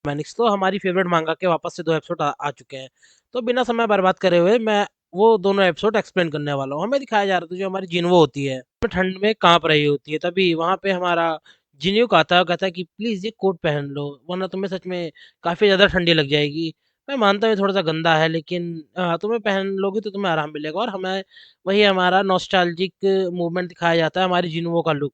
Mannix तो हमारी favourite मांगा के वापस से 2 एपिसोड आ चुके हैं। तो बिना समय बर्बाद करे हुए मैं वो दोनों एपिसोड एक्सप्लेन करने वाला हूँ। हमें दिखाया जा रहा था जो हमारी जिन्हो होती है, वो ठंड में काँप रही होती है, तभी वहाँ पे हमारा जिन्होक आता है और कहता है कि प्लीज़ ये कोट पहन लो, वरना तुम्हें सच में काफ़ी ज़्यादा ठंडी लग जाएगी। मैं मानता हूँ ये थोड़ा-सा गंदा है, लेकिन तुम्हें पहन लोगी तो तुम्हें आराम मिलेगा और हमें वही हमारा नॉस्टैल्जिक मूवमेंट दिखाया जाता है, हमारी जिन्हो का लुक।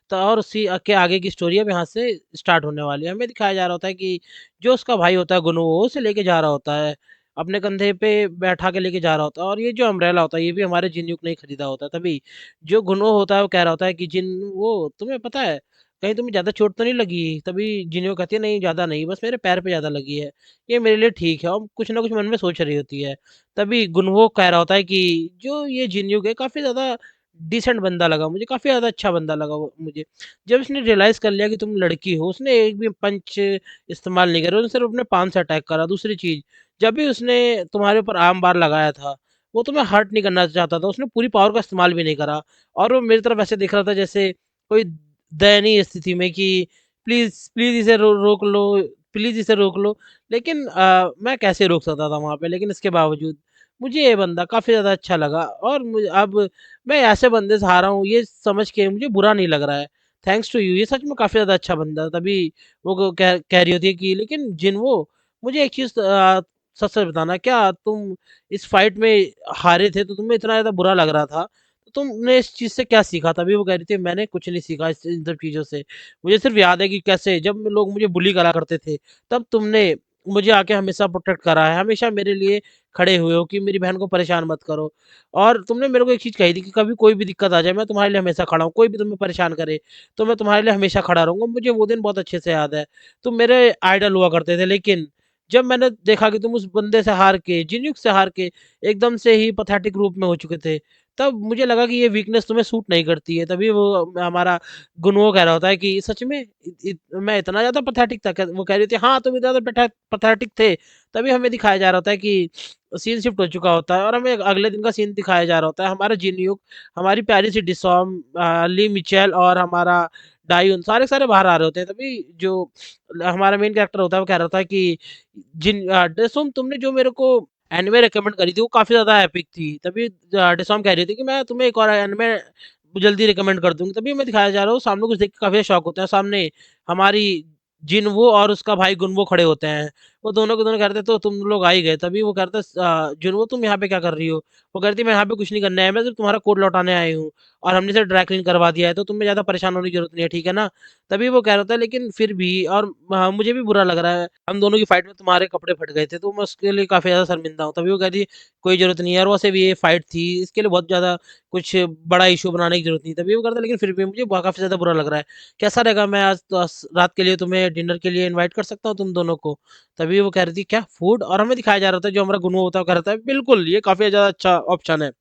तो और उसी के आगे की स्टोरी अब यहाँ से स्टार्ट होने वाली है। हमें दिखाया जा रहा होता है कि जो उसका भाई होता है गुनु, वो उसे लेके जा रहा होता है, अपने कंधे पे बैठा के लेके जा रहा होता है और ये जो अम्ब्रेला होता है, ये भी हमारे जिन्युक ने ही खरीदा होता है। तभी जो गुनु होता है, वो कह रहा होता है कि जिन वो तुम्हें पता है, कहीं तुम्हें ज़्यादा चोट तो नहीं लगी? तभी जिन्हों कहती है, "नहीं, ज़्यादा नहीं, बस मेरे पैर पे ज़्यादा लगी है। ये मेरे लिए ठीक है।" और कुछ ना कुछ मन में सोच रही होती है। तभी गुनवो कह रहा होता है कि जो ये जिन्युक है, काफ़ी ज़्यादा डिसेंट बंदा लगा मुझे, काफ़ी ज़्यादा अच्छा बंदा लगा वो मुझे। जब इसने रियलाइज़ कर लिया कि तुम लड़की हो, उसने एक भी पंच इस्तेमाल नहीं करा, उसने सिर्फ़ अपने पाँव से अटैक करा। दूसरी चीज़, जब भी उसने तुम्हारे ऊपर आर्म बार लगाया था, वो तुम्हें हर्ट नहीं करना चाहता था, उसने पूरी पावर का इस्तेमाल भी नहीं करा और वो मेरी तरफ ऐसे देख रहा था जैसे कोई दयनीय स्थिति में कि प्लीज़, प्लीज़ इसे रोक लो, प्लीज़ इसे रोक लो। लेकिन मैं कैसे रोक सकता था वहाँ पे, लेकिन इसके बावजूद मुझे ये बंदा काफ़ी ज़्यादा अच्छा लगा और मुझे अब मैं ऐसे बंदे से हारा हूँ, ये समझ के मुझे बुरा नहीं लग रहा है। थैंक्स टू यू, ये सच में काफ़ी ज़्यादा अच्छा बंदा है। तभी वो कह रही होती है कि लेकिन जिन्हो, मुझे एक चीज़ सच-सच बताना, क्या तुम इस फाइट में हारे थे, तो तुम्हें इतना ज़्यादा बुरा लग रहा था? तो तुमने इस चीज़ से क्या सीखा? तभी वो कह रही थी, मैंने कुछ नहीं सीखा इस इन सब चीज़ों से। मुझे सिर्फ़ याद है कि कैसे जब लोग मुझे बुली करा करते थे, तब तुमने मुझे आके हमेशा प्रोटेक्ट करा है, हमेशा मेरे लिए खड़े हुए हो कि मेरी बहन को परेशान मत करो। और तुमने मेरे को एक चीज़ कही थी कि कभी कोई भी दिक्कत आ जाए, मैं तुम्हारे लिए हमेशा खड़ा हूँ। कोई भी तुम्हें परेशान करे, तो मैं तुम्हारे लिए हमेशा खड़ा रहूँगा। मुझे वो दिन बहुत अच्छे से याद है। तुम मेरे आइडल हुआ करते थे, लेकिन जब मैंने देखा कि तुम उस बंदे से हार के, जिन्युक से हार के एकदम से ही पैथेटिक रूप में हो चुके थे, तब मुझे लगा कि ये वीकनेस तुम्हें सूट नहीं करती है। तभी वो हमारा गुनवो कह रहा होता है कि सच में मैं इतना ज़्यादा पैथेटिक था क्या? वो कह रही थी, हाँ, तुम इतना ज़्यादा पैथेटिक थे। तभी हमें दिखाया जा रहा होता है कि सीन शिफ्ट हो चुका होता है और हमें अगले दिन का सीन दिखाया जा रहा होता है। हमारा जिनयुक, हमारी प्यारी सी डिसॉम, ली मिचेल और हमारा डायुन सारे के सारे बाहर आ रहे होते हैं। तभी जो हमारा मेन कैरेक्टर होता है, वो कह रहा था कि डिसोम, तुमने जो मेरे को एनिमे रिकमेंड करी थी, वो काफ़ी ज़्यादा एपिक थी। तभी डिसॉम कह रही थी कि मैं तुम्हें एक और एनिमे जल्दी रिकमेंड कर दूँगी। तभी मैं दिखाया जा रहा हूँ, सामने कुछ देख के काफ़ी शॉक होता है। सामने हमारी जिन्हो और उसका भाई गुनवो खड़े होते हैं। वो दोनों के दोनों कह रहे थे, तो तुम लोग आ ही गए। तभी वो कहता है, जिन्हो, तुम यहाँ पे क्या कर रही हो? वो कहती है, मैं यहाँ पे कुछ नहीं करने आया, मैं सिर्फ़ तुम्हारा कोड लौटाने आई हूँ और हमने इसे ड्राई क्लीन करवा दिया है, तो तुम्हें ज़्यादा परेशान होने की ज़रूरत नहीं है, ठीक है ना? तभी वो कह रहा था, लेकिन फिर भी और मुझे भी बुरा लग रहा है, हम दोनों की फाइट में तुम्हारे कपड़े फट गए थे, तो मैं उसके लिए काफ़ी ज़्यादा शर्मिंदा हूँ। तभी वो कहती है, कोई ज़रूरत नहीं है और वैसे भी ये फाइट थी, इसके लिए बहुत ज़्यादा कुछ बड़ा इश्यू बनाने की ज़रूरत नहीं। तभी वो कहता है, लेकिन फिर भी मुझे काफ़ी ज़्यादा बुरा लग रहा है। कैसा रहेगा, मैं आज तो रात के लिए तुम्हें डिनर के लिए इनवाइट कर सकता हूँ तुम दोनों को? तभी वो कह रही थी, क्या फूड? और हमें दिखाया जा रहा था, जो हमारा गुनवो होता है वो कह रहा था, बिल्कुल, ये काफ़ी ज़्यादा अच्छा ऑप्शन है।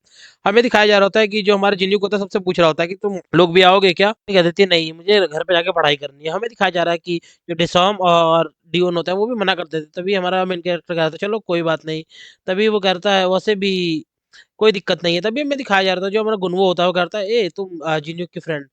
हमें दिखाया जा रहा होता है कि जो हमारा जिन्युक होता है, सबसे पूछ रहा होता है कि तुम लोग भी आओगे क्या? कह देती है, नहीं, मुझे घर पे जाके पढ़ाई करनी है। हमें दिखाया जा रहा है कि जो डिसॉम और डियोन होता है, वो भी मना कर देते हैं। तभी हमारा मेन कैरेक्टर कहता है, चलो कोई बात नहीं। तभी वो कहता है, वैसे भी कोई दिक्कत नहीं है। तभी हमें दिखाया जा रहा था, जो हमारा गुनवो होता है, वो कहता है, ए तुम जिन्युक की फ्रेंड,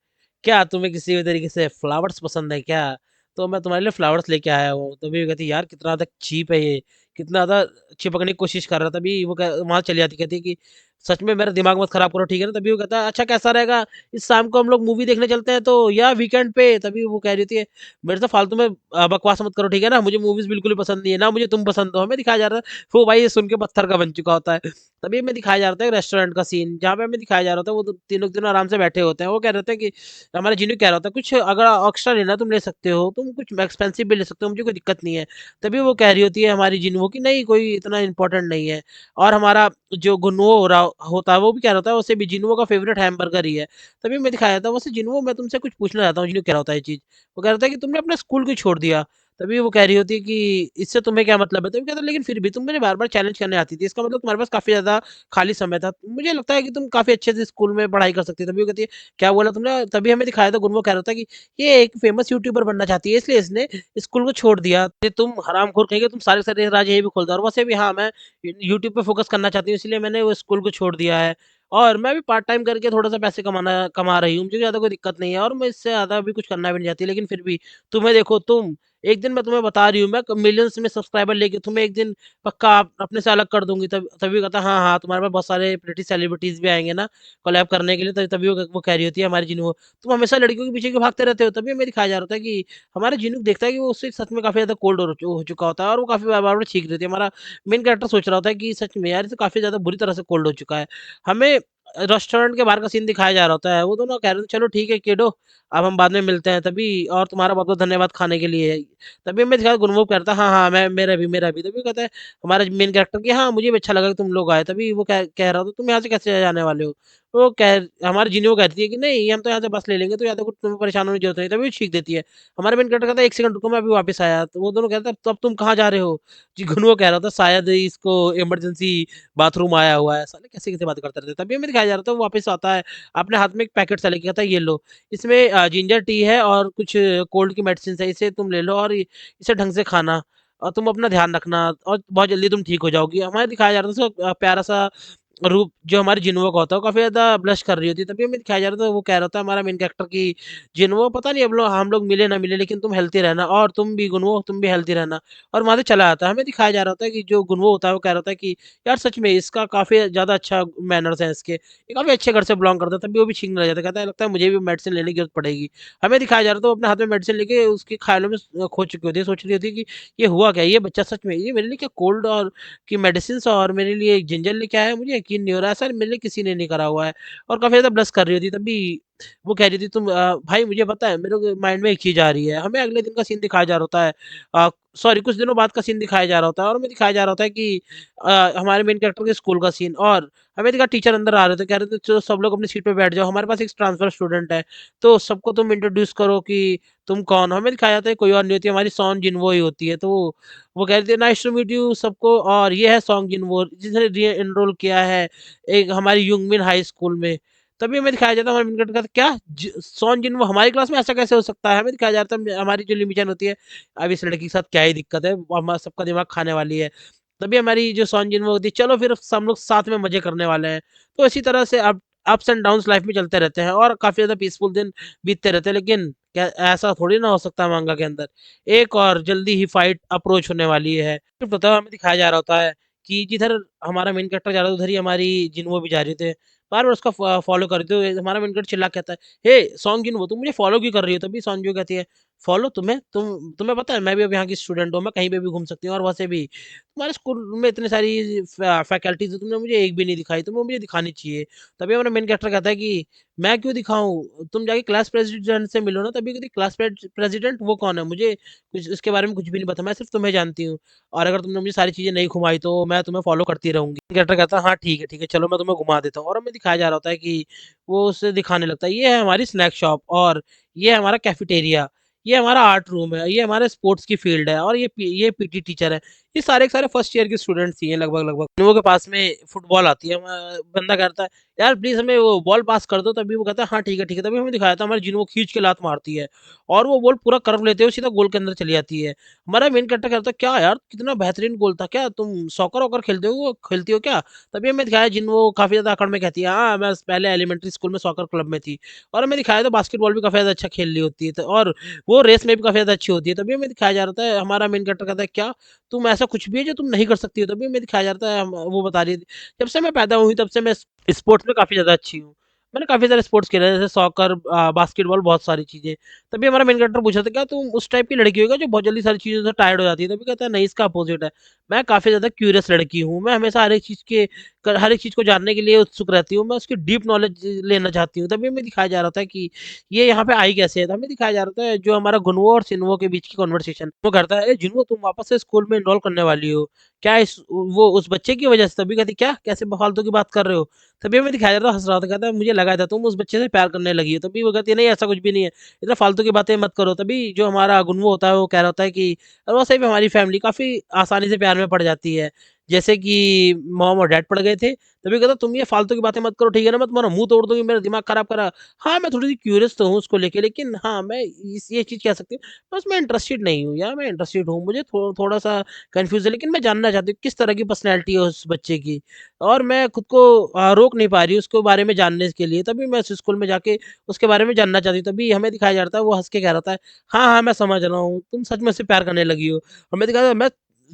क्या तुम्हें किसी भी तरीके से फ्लावर्स पसंद है क्या? तो मैं तुम्हारे लिए फ्लावर्स लेके आया हूँ। तभी वो कहती है, यार कितना ज़्यादा चीप है ये, कितना ज़्यादा चिपकने की कोशिश कर रहा था। तभी वो वहाँ चली जाती, कहती है कि सच में मेरा दिमाग मत खराब करो, ठीक है ना? तभी वो कहता है, अच्छा कैसा रहेगा, इस शाम को हम लोग मूवी देखने चलते हैं, तो या वीकेंड पे? तभी वो कह रही थी, मेरे से फालतू में बकवास मत करो, ठीक है ना? मुझे मूवीज़ बिल्कुल भी पसंद नहीं है, ना मुझे तुम पसंद हो। हमें दिखाया जा रहा है, वो भाई ये सुन के पत्थर का बन चुका होता है। तभी हमें दिखाया जा रहा था एक रेस्टोरेंट का सीन, जहाँ पे हमें दिखाया जा रहा था, वो तीनों के तीनों आराम से बैठे होते हैं। वो कह रहे थे कि हमारा जिन्हों कह रहा था, कुछ अगर एक्स्ट्रा लेना तुम ले सकते हो, तुम कुछ एक्सपेंसिव भी ले सकते हो, मुझे कोई दिक्कत नहीं है। तभी वो कह रही होती है हमारी जिन्हो कि नहीं, कोई इतना इम्पोर्टेंट नहीं है। और हमारा जो गुनवो हो रहा होता है, वो भी कह रहा होता है, वैसे भी जिन्हो का फेवरेट हैमबर्गर ही है। तभी मैं दिखाया था, वैसे जिन्हो, मैं तुमसे कुछ पूछना चाहता हूँ। जिन्हो कह रहा होता है ये चीज़, वो कह रहा था कि तुमने अपना स्कूल क्यों छोड़ दिया? तभी वो कह रही होती है कि इससे तुम्हें क्या मतलब है? तभी कहता है, लेकिन फिर भी तुम मुझे बार-बार चैलेंज करने आती थी, इसका मतलब तुम्हारे पास काफ़ी ज़्यादा खाली समय था। मुझे लगता है कि तुम काफ़ी अच्छे से स्कूल में पढ़ाई कर सकती थी। तभी वो कहती है, क्या बोला तुमने? तभी हमें दिखाया था, गुनवो कह रहा था कि ये एक फेमस यूट्यूबर बनना चाहती है, इसलिए इसने स्कूल को छोड़ दिया। ये तुम हरामखोर कहीं के, तुम सारे के सारे राज यहीं पे खोल दो। और वैसे भी हाँ, मैं यूट्यूब पे फ़ोकस करना चाहती हूँ, इसलिए मैंने वो स्कूल को छोड़ दिया है। और मैं भी पार्ट टाइम करके थोड़ा-सा पैसे कमा रही हूँ। मुझे ज़्यादा कोई दिक्कत नहीं है और मैं इससे ज़्यादा अभी कुछ करना भी नहीं चाहती। लेकिन फिर भी तुम्हें देखो, तुम एक दिन मैं तुम्हें बता रही हूँ, मैं मिलियंस में सब्सक्राइबर लेके तुम्हें एक दिन पक्का अपने से अलग कर दूँगी। तब तभी कहता है, हाँ, हाँ, तुम्हारे पास बहुत सारे प्रिटी सेलिब्रिटीज़ भी आएँगे ना कोलैब करने के लिए। तभी वो कह रही होती है हमारी जिन्हों, तुम हमेशा लड़कियों के पीछे क्यों भागते रहते हो? तभी हमें दिखाया जा रहा था कि हमारा जिन्हों देखता है कि वो उससे सच में काफ़ी ज़्यादा कोल्ड हो चुका होता है, और वो काफ़ी बार-बार छींक रही होती है। हमारा मेन कैरेक्टर सोच रहा होता है कि सच में यार, ये तो काफ़ी ज़्यादा बुरी तरह से कोल्ड हो चुका है। हमें रेस्टोरेंट के बाहर का सीन दिखाया जा रहा होता है। वो दोनों कह रहे थे, चलो ठीक है किडो, अब हम बाद में मिलते हैं। तभी और तुम्हारा बहुत-बहुत धन्यवाद खाने के लिए। तभी हमें दिखाया, गुनवों कहता है, हाँ, हाँ, मेरा भी। तभी कहता है हमारा मेन कैरेक्टर कि हाँ, मुझे भी अच्छा लगा कि तुम लोग आए। तभी वो कह रहा था, तुम यहाँ से कैसे जाने वाले हो? वो कह हमारी जिन्हों कहती है कि नहीं, हम तो यहाँ से बस ले लेंगे, तो ज़्यादा कुछ तुम्हें परेशान होने की ज़रूरत नहीं। तभी वो छींक देती है। हमारा मेन कैरेक्टर कहता है, 1 सेकंड रुको, मैं अभी वापस आया। तो वो दोनों कहते हैं, तब तुम कहाँ जा रहे हो? जी, गुनवो कह रहा था, शायद इसको इमरजेंसी बाथरूम आया हुआ है। साले कैसे-कैसे बातें करते रहते हैं। तभी हमें दिखाया जा रहा था, वो वापस आता है, अपने हाथ में एक पैकेट सा लेके कहता है, ये लो, इसमें जिंजर टी है और कुछ कोल्ड की मेडिसिन्स है, इसे तुम ले लो और इसे ढंग से खाना, और तुम अपना ध्यान रखना, और बहुत जल्दी तुम ठीक हो जाओगी। हमें दिखाया जा रहा था उसका प्यारा-सा रूप, जो हमारी जिन्हों का होता है, वो काफ़ी ज़्यादा ब्लश कर रही होती है। तभी हमें दिखाया जा रहा था, वो कह रहा था हमारा मेन कैरेक्टर कि जिन्हों, पता नहीं अब हम लोग मिले ना मिले, लेकिन तुम हेल्थी रहना, और तुम भी गुनवो, तुम भी हेल्थी रहना। और वहाँ से चला आता है। हमें दिखाया जा रहा होता है कि जो गुनवो होता है, वो कह रहा होता है कि यार सच में इसका काफ़ी ज़्यादा अच्छा मैनर्स हैं इसके। ये काफ़ी अच्छे घर से बिलॉन्ग करता है। तभी वो भी छींकने लग जाता है। कहता है, लगता है मुझे भी मेडिसिन लेने की ज़रूरत पड़ेगी। हमें दिखाया जा रहा था, वो अपने हाथ में मेडिसिन लेके उसके ख़्यालों में खो चुकी होती है। सोच रही होती है कि ये हुआ क्या? ये बच्चा सच में ये मेरे लिए क्या कोल्ड और की मेडिसिन्स और मेरे लिए एक जिंजर लेके आया है, मुझे यकीन नहीं हो रहा है, सर मेरे लिए किसी ने नहीं करा हुआ है। और काफ़ी ज़्यादा ब्लश कर रही होती है। तभी वो कह रही थी, तुम भाई मुझे पता है, मेरे को माइंड में एक चीज़ आ रही है। हमें अगले दिन का सीन दिखाया जा रहा होता है, सॉरी, कुछ दिनों बाद का सीन दिखाया जा रहा होता है, और हमें दिखाया जा रहा होता है कि हमारे मेन कैरेक्टर के स्कूल का सीन। और हमें दिखा, टीचर अंदर आ रहे थे, कह रहे थे चलो सब लोग अपनी सीट पे बैठ जाओ, हमारे पास एक ट्रांसफर स्टूडेंट है, तो सबको तुम इंट्रोड्यूस करो कि तुम कौन हो? हमें दिखाया जाता है कोई और नहीं होती, हमारी सॉन जिनवो ही होती है। तो वो कह रही थी, नाइस टू मीट यू सबको, और ये है सॉन्ग जिनवो, जिसने री एनरोल किया है एक हमारी यूंगमिन हाई स्कूल में। तभी हमें दिखाया जाता है, हमारे मेन कैरेक्टर कहता है, क्या सॉन जिनवो हमारी क्लास में, ऐसा कैसे हो सकता है? हमें दिखाया जाता है हमारी जो लिमिचन होती है, अब इस लड़की के साथ क्या ही दिक्कत है, हमारा सबका दिमाग खाने वाली है। तभी हमारी जो सॉन जिनवो होती है, चलो फिर हम लोग साथ में मजे करने वाले हैं। तो इसी तरह से अप्स एंड डाउन्स लाइफ में चलते रहते हैं, और काफ़ी ज़्यादा पीसफुल दिन बीतते रहते हैं। लेकिन क्या ऐसा थोड़ी ना हो सकता है मांगा के अंदर, एक और जल्दी ही फाइट अप्रोच होने वाली है। फिर पता है, हमें दिखाया जा रहा होता है कि जिधर हमारा मेन कैरेक्टर जा रहा है, उधर ही हमारी जिन्हो भी जा रहे थे। बार-बार उसका फॉलो कर रहे थे। हमारा मेन कैरेक्टर चिल्ला के कहता है, हे सॉन्ग जिन्हो, तुम मुझे फॉलो क्यों कर रही हो? तभी सॉन्ग जो कहती है, फॉलो तुम्हें? तुम्हें पता है मैं भी अब यहाँ की स्टूडेंट हूँ, मैं कहीं पे भी घूम सकती हूँ, और वैसे भी तुम्हारे स्कूल में इतनी सारी फैकल्टीज़ है, तुमने मुझे एक भी नहीं दिखाई, तुम्हें मुझे दिखानी चाहिए। तभी हमारा मेन कैरेक्टर कहता है कि मैं क्यों दिखाऊँ? तुम जाके क्लास प्रेज़िडेंट से मिलो ना। तभी कहती है, क्लास प्रेज़िडेंट वो कौन है? मुझे कुछ इसके बारे में कुछ भी नहीं पता, मैं सिर्फ़ तुम्हें जानती हूँ, और अगर तुमने मुझे सारी चीज़ें नहीं घुमाई तो मैं तुम्हें फ़ॉलो करती रहूँगी। कैरेक्टर कहता है, हाँ, ठीक है, चलो मैं तुम्हें घुमा देता हूँ, और हमें दिखाया जा रहा होता है कि वो उसे दिखाने लगता है, ये है हमारी स्नैक शॉप, और ये है हमारा कैफेटेरिया, ये हमारा आर्ट रूम है, ये हमारे स्पोर्ट्स की फील्ड है, और ये पीटी टीचर है। ये सारे के सारे फर्स्ट ईयर के स्टूडेंट्स ही हैं लगभग-लगभग। इन लोगों के पास में फुटबॉल आती है। बंदा कहता है, यार प्लीज़ हमें वो बॉल पास कर दो। तभी वो कहता है, हाँ, ठीक है। तभी हमें दिखाया था हमारी जिन्हों खींच के लात मारती है, और वो बॉल पूरा कर्व लेते हुए सीधा गोल के अंदर चली जाती है। हमारा मेन कैरेक्टर कहता है, क्या यार कितना बेहतरीन गोल था, क्या तुम सॉकर-वॉकर खेलती हो क्या? तभी हमें दिखाया जिन्हों काफ़ी ज़्यादा अकड़ में कहती है, हाँ, मैं पहले एलिमेंट्री स्कूल में सॉकर क्लब में थी, और हमें दिखाया था बास्केटबॉल भी काफ़ी ज़्यादा अच्छा खेल रही होती है, और वो रेस में भी काफ़ी ज़्यादा अच्छी होती है। तभी हमें दिखाया जा रहा था, हमारा मेन कैरेक्टर कहता है, क्या तुम ऐसा कुछ भी है जो तुम नहीं कर सकती हो? तभी हमें दिखाया जाता है, हम वो बता रही थी, जब से मैं पैदा हुई तब से मैं स्पोर्ट्स में काफ़ी ज़्यादा अच्छी हूँ। मैंने काफ़ी सारे स्पोर्ट्स खेले हैं, जैसे सॉकर, बास्केटबॉल, बहुत सारी चीज़ें। तभी हमारा मेन कैरेक्टर पूछ रहा था, क्या तुम उस टाइप की लड़की हो क्या जो बहुत जल्दी सारी चीज़ों से टायर्ड हो जाती है? तभी कहता है, नहीं, इसका अपोज़िट है। मैं काफ़ी ज़्यादा क्यूरियस लड़की हूँ। मैं हमेशा हर एक चीज़ को जानने के लिए उत्सुक रहती हूँ। मैं उसकी डीप नॉलेज लेना चाहती हूँ। तभी हमें दिखाया जा रहा था कि ये यहाँ पे आई कैसे है? तो हमें दिखाया जा रहा था जो हमारा गुनवो और शिनवो के बीच की कन्वर्सेशन। वो करता है, "ए जिन्वो, तुम वापस से स्कूल में एनरोल करने वाली हो। क्या वो उस बच्चे की वजह से?" तभी कहती, "क्या? कैसे फालतू की बात कर रहे हो?" तभी हमें दिखाया जा रहा था, हँस रहा था, कहता है, "मुझे लगा था तुम उस बच्चे से प्यार करने लगी हो।" तभी वो कहती है, "नहीं, ऐसा कुछ भी नहीं है। इतना फालतू की बातें मत करो।" तभी जो हमारा गुनवो होता है वो कह रहा होता है कि वैसे भी हमारी फैमिली काफ़ी आसानी से प्यार में पड़ जाती है। जैसे कि मॉम और डैड पड़ गए थे, तभी कहता तुम ये फालतू की बातें मत करो, ठीक है ना? मैं तुम्हारा मुँह तोड़ दूँगी, मेरा दिमाग खराब करा। हाँ, मैं थोड़ी-सी क्यूरियस तो हूँ उसको लेके, लेकिन हाँ, मैं इस ये चीज़ कह सकती हूँ, बस मैं इंटरेस्टेड नहीं हूँ या मैं इंटरेस्टेड हूँ। मुझे थोड़ा-सा कन्फ्यूज़ है, लेकिन मैं जानना चाहती हूँ किस तरह की पर्सनैलिटी है उस बच्चे की, और मैं खुद को रोक नहीं पा रही हूँ उसके बारे में जानने के लिए। तभी मैं उस स्कूल में जाके उसके बारे में जानना चाहती हूँ। तभी हमें दिखाया जाता है, वो हँस के कह रहा था, "हाँ, हाँ, मैं समझ रहा हूँ, तुम सच में उससे प्यार करने लगी हो।" और मैं दिखा मैं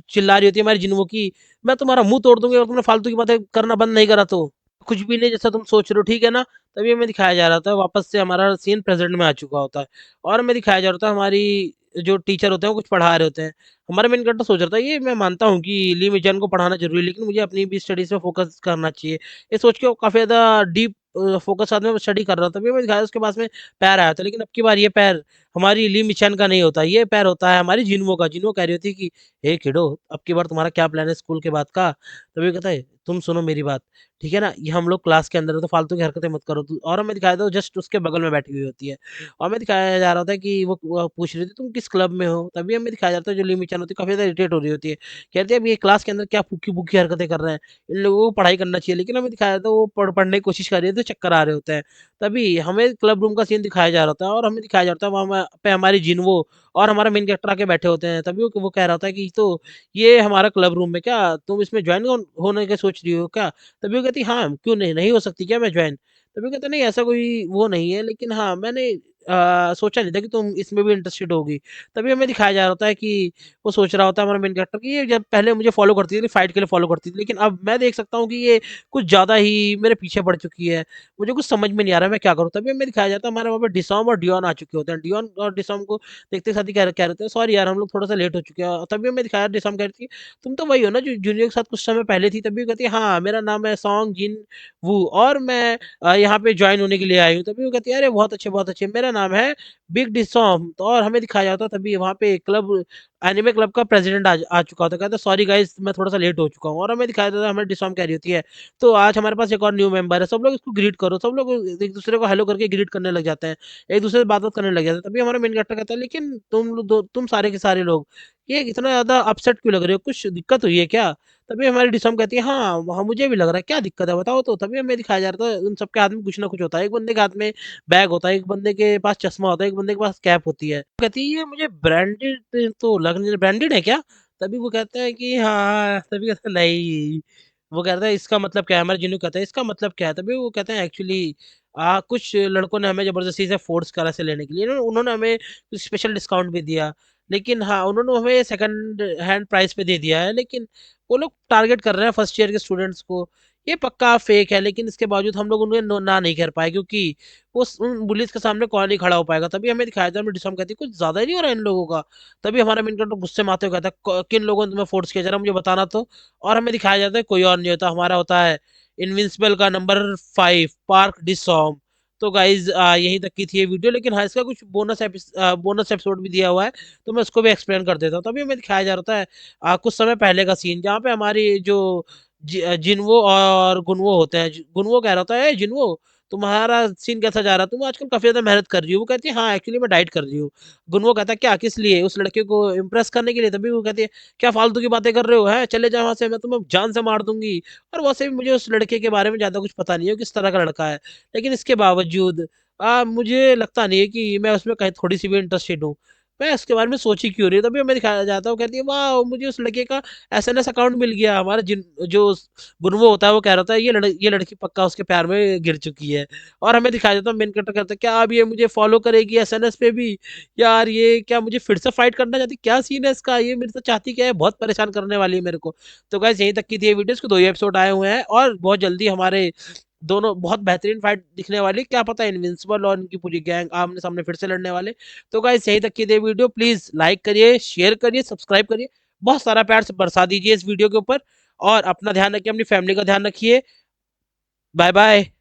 चिल्ला रही होती है हमारी जिन्हों की, "मैं तुम्हारा मुँह तोड़ दूँगी अगर तुमने फालतू की बातें करना बंद नहीं करा तो। कुछ भी नहीं जैसा तुम सोच रहे हो, ठीक है ना?" तभी हमें दिखाया जा रहा था, वापस से हमारा सीन प्रेज़ेंट में आ चुका होता है और हमें दिखाया जा रहा था हमारी जो टीचर होते हैं, वो कुछ पढ़ा रहे होते हैं। हमारा मेन कैरेक्टर सोच रहा था, ये मैं मानता हूँ कि ली मिजान को पढ़ाना ज़रूरी है, लेकिन मुझे अपनी भी स्टडीज़ पे फ़ोकस करना चाहिए। ये सोच के वो काफ़ी ज़्यादा डीप फ़ोकस के साथ में वो स्टडी कर रहा था। तभी हमें दिखाया उसके पास में पैर आया था, लेकिन अब की बार ये पैर हमारी ली मिचान का नहीं होता, ये पैर होता है हमारी जिन्हो का। जिन्हो कह रही होती है कि, "हे किडो, अब की बार तुम्हारा क्या प्लान है स्कूल के बाद का?" तभी वो कहता है, "तुम सुनो मेरी बात, ठीक है ना? ये हम लोग क्लास के अंदर है, तो फालतू की हरकतें मत करो।" तू और हमें दिखाया था वो जस्ट उसके बगल में बैठी हुई होती है और हमें दिखाया जा रहा था कि वो पूछ रही थी, "तुम किस क्लब में हो?" तभी हमें दिखाया जाता है जो ली मिचान होती है, काफ़ी ज़्यादा इरिटेट हो रही होती है। कहती है, "अब ये क्लास के अंदर क्या फूकी-फूकी हरकतें कर रहे हैं? इन लोगों को पढ़ाई करना चाहिए।" लेकिन हमें दिखाया था वो पढ़ने की कोशिश कर रही है, तो चक्कर आ रहे होते हैं। तभी हमें क्लब रूम का सीन दिखाया जा रहा था और हमें दिखाया जा रहा था वहाँ पे हमारी जिन्हो और हमारा मेन कैरेक्टर आके बैठे होते हैं। तभी वो कह रहा था कि तो ये हमारा क्लब रूम है क्या? तुम इसमें जॉइन होने का सोच रही हो क्या? तभी वो कहती हाँ, क्यों नहीं, नहीं हो सकती क्या मैं जॉइन? तभी वो कहता नहीं ऐसा कोई वो नहीं है, लेकिन हाँ, मैंने सोचा नहीं था कि तुम इसमें भी इंटरेस्टेड होगी। तभी हमें दिखाया जा रहा होता है कि वो सोच रहा होता है हमारा मेन कैरेक्टर कि ये जब पहले मुझे फॉलो करती थी, फाइट के लिए फॉलो करती थी, लेकिन अब मैं देख सकता हूँ कि ये कुछ ज़्यादा ही मेरे पीछे पड़ चुकी है। मुझे कुछ समझ में नहीं आ रहा है मैं क्या करूँ? तभी हमें दिखाया जाता है हमारे वहाँ पे डिसॉम और डियोन आ चुके होते हैं। डियोन और डिसॉम को देखते साथ ही कह रहे थे सॉरी यार हम लोग थोड़ा-सा लेट हो चुके हैं। तभी हमें दिखाया डिसॉम कह रही थी, "तुम तो वही हो ना जो जूनियर के साथ कुछ समय पहले थी?" तभी वो कहती है, "हाँ, मेरा नाम है सॉन्ग जिन वू और मैं यहाँ पे जॉइन होने के लिए आई हूँ।" तभी वो कहती है, "अरे बहुत अच्छे, बहुत अच्छे। मेरा नाम है बिग डिसॉम।" तो और हमें दिखाया जाता है तभी वहाँ पे क्लब एनिमे क्लब का प्रेज़िडेंट आ चुका होता है। कहता है, "सॉरी गाइज़ मैं थोड़ा-सा लेट हो चुका हूँ।" और हमें दिखाया जाता है हमें डिसॉम कह रही होती है, "तो आज हमारे पास एक और न्यू मेंबर है, सब लोग इसको ग्रीट करो।" सब लोग एक-दूसरे को हेलो करके ग्रीट करने लग जाते हैं। एक-दूसरे से बात-वात करने लग जाते हैं। तभी हमारा मेन कैरेक्टर कहता है, "लेकिन तुम सारे के सारे लोग ये इतना ज़्यादा अपसेट क्यों लग रहे हो? कुछ दिक्कत हुई है क्या?" तभी हमारी डिसॉम कहती है, "हाँ, हाँ, मुझे भी लग रहा है। क्या दिक्कत है बताओ तो?" तभी हमें दिखाया जा रहा था उन सबके हाथ में कुछ ना कुछ होता है। एक बंदे के हाथ में बैग होता है, एक बंदे के पास चश्मा होता है, एक बंदे के पास कैप होती है। कहती है, "ये मुझे ब्रांडेड तो लग नहीं रहा ब्रांडेड है क्या?" तभी वो कहता है कि, "हाँ।" तभी कहता है, "नहीं।" वो कहता है, "इसका मतलब क्या है?" हमारा जिन्हों कहता है, "इसका मतलब क्या है?" तभी वो कहते हैं, "एक्चुअली कुछ लड़कों ने हमें ज़बरदस्ती से फ़ोर्स करा ऐसे लेने के लिए। उन्होंने हमें कुछ स्पेशल डिस्काउंट भी दिया। लेकिन हाँ, उन्होंने हमें सेकंड हैंड प्राइस पे दे दिया है, लेकिन वो लोग टारगेट कर रहे हैं फर्स्ट ईयर के स्टूडेंट्स को। ये पक्का फेक है, लेकिन इसके बावजूद हम लोग उन्हें ना नहीं कर पाए क्योंकि उन बुलीज़ के सामने कौन नहीं खड़ा हो पाएगा।" तभी हमें दिखाया था, हमें डिसॉम कहती है, "कुछ ज़्यादा ही नहीं हो रहा है इन लोगों का?" तभी हमारा मेन कैरेक्टर गुस्से में आते हुए कहता है, "क किन लोगों ने तुम्हें फ़ोर्स किया ज़रा मुझे बताना तो?" और हमें दिखाया जाता है कोई और नहीं होता, हमारा होता है इनविंसिबल का नंबर 5 पार्क डिसॉम। तो गाइज़ यहीं तक की थी ये वीडियो, लेकिन हाँ, इसका कुछ बोनस एपिसोड भी दिया हुआ है, तो मैं उसको भी एक्सप्लेन कर देता हूँ। तभी हमें दिखाया जा रहा है कुछ समय पहले का सीन जहाँ पे हमारी जो जिन्वो और गुनवो होते हैं। गुनवो कह रहा होता है, "ए जिन्वो, तुम्हारा सीन कैसा जा रहा है? तुम आजकल काफ़ी ज़्यादा मेहनत कर रही हो।" वो कहती है, "हाँ, एक्चुअली मैं डाइट कर रही हूँ।" गुनवो कहता है, "क्या? किस लिए? उस लड़के को इम्प्रेस करने के लिए?" तभी वो कहती है, "क्या फालतू की बातें कर रहे हो, हैं? चले जाओ यहाँ से, मैं तुम्हें जान से मार दूँगी।" और वैसे भी मुझे उस लड़के के बारे में ज़्यादा कुछ पता नहीं है, वो किस तरह का लड़का है। लेकिन इसके बावजूद मुझे लगता नहीं है कि मैं उसमें कहीं थोड़ी-सी भी इंटरेस्टेड हूँ। मैं उसके बारे में सोच ही क्यों रही हूँ? तभी हमें दिखाया जाता है, वो कहती है, "वाओ! मुझे उस लड़के का एसएनएस अकाउंट मिल गया।" हमारा जो गुनवो होता है, वो कह रहा था, ये लड़की पक्का उसके प्यार में गिर चुकी है। और हमें दिखाया जाता है, मेन कैरेक्टर कहता है, "क्या अब ये मुझे फ़ॉलो करेगी एसएनएस पे भी? यार, ये क्या मुझे फिर से फाइट करना चाहती है? क्या सीन है इसका? ये मेरे से चाहती क्या है? बहुत परेशान करने वाली है मेरे को।" तो गाइज़ यहीं तक की थी ये वीडियो, इसके 2 ही एपिसोड आए हुए हैं और बहुत जल्दी हमारे दोनों बहुत बेहतरीन फाइट दिखने वाली है। क्या पता इनविंसिबल और इनकी पूरी गैंग आमने-सामने फिर से लड़ने वाले। तो गाइज़ यहीं तक की थी वीडियो, प्लीज़ लाइक करिए, शेयर करिए, सब्सक्राइब करिए। बहुत सारा प्यार से बरसा दीजिए इस वीडियो के ऊपर और अपना ध्यान रखिए, अपनी फैमिली का ध्यान रखिए। Bye bye.